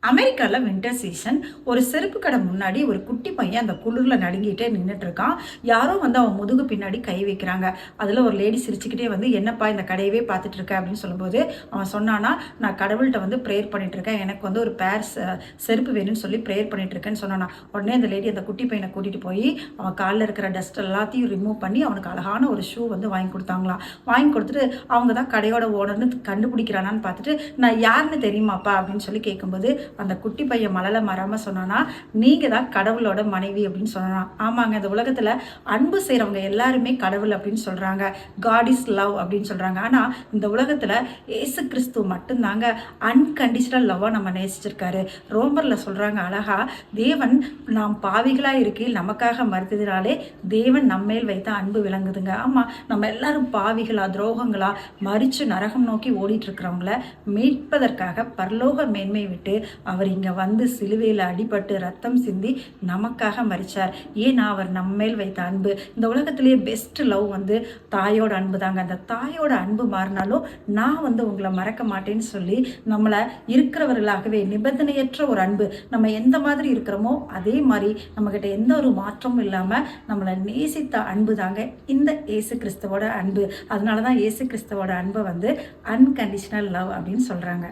அமெரிக்காவில் winter season. ஒரு செருப்பு கடை முன்னாடி ஒரு குட்டி பையன் அந்த குளிரில் நடுங்கிட்டே நின்றுட்டு இருக்கான். யாரோ அவன் முதுகு பின்னாடி கை வைக்கிறாங்க. அதில் ஒரு லேடி சிரிச்சுக்கிட்டே என்னப்பா இந்த கடையவே பார்த்துட்டு இருக்க அப்படின்னு சொல்லும்போது அவன் சொன்னானா, நான் கடவுள்கிட்ட ப்ரேயர் பண்ணிட்டு இருக்கேன், எனக்கு ஒரு பேர் செருப்பு வேணும்னு சொல்லி ப்ரேயர் பண்ணிட்டு இருக்கேன்னு சொன்னானா. உடனே அந்த லேடி அந்த குட்டி பையனை கூட்டிட்டு போய் அவன் காலில் இருக்கிற டஸ்ட் எல்லாத்தையும் ரிமூவ் பண்ணி அவனுக்கு அழகான ஒரு ஷூ வாங்கி கொடுத்தாங்களாம். வாங்கி கொடுத்துட்டு அவங்க தான் கடையோட ஓனர்னு கண்டுபிடிக்கிறானான்னு பார்த்துட்டு, நான் யாருன்னு தெரியுமாப்பா அப்படின்னு சொல்லி கேட்கும்போது அந்த குட்டி பையன் மழலை மறாமல் சொன்னானா, நீங்கள் தான் கடவுளோட மனைவி அப்படின்னு சொன்னானா. ஆமாங்க, இந்த உலகத்தில் அன்பு செய்கிறவங்க எல்லாருமே கடவுள் அப்படின்னு சொல்கிறாங்க. காட் இஸ் லவ் அப்படின்னு சொல்கிறாங்க. ஆனால் இந்த உலகத்தில் ஏசு கிறிஸ்து மட்டும்தாங்க அன்கண்டிஷனல் லவ்வாக நம்ம நேசிச்சிருக்காரு. ரோமரில் சொல்கிறாங்க அழகா, தேவன் நாம் பாவிகளாக இருக்கையில் நமக்காக மறுத்ததினாலே தேவன் நம்மேல் வைத்த அன்பு விளங்குதுங்க. ஆமாம், நம்ம எல்லாரும் பாவிகளா துரோகங்களா மறித்து நரகம் நோக்கி ஓடிட்டு இருக்கிறவங்கள மீட்பதற்காக பரலோக மேன்மை விட்டு அவர் இங்கே சிலுவையில் அடிபட்டு ரத்தம் சிந்தி நமக்காக மறிச்சார். ஏன்னா அவர் நம்மேல் வைத்த அன்பு. இந்த உலகத்திலேயே பெஸ்ட் லவ் தாயோட அன்பு தாங்க. அந்த தாயோட அன்பு மாறினாலும் நான் உங்களை மறக்க மாட்டேன்னு சொல்லி நம்மளை இருக்கிறவர்களாகவே நிபந்தனையற்ற ஒரு அன்பு, நம்ம எந்த மாதிரி இருக்கிறோமோ அதே மாதிரி நம்மகிட்ட எந்த ஒரு மாற்றமும் இல்லாமல் நம்மளை நேசித்த அன்பு தாங்க இந்த இயேசு கிறிஸ்துவோட அன்பு. அதனால தான் இயேசு கிறிஸ்துவோட அன்பை அன்கண்டிஷனல் லவ் அப்படின்னு சொல்கிறாங்க.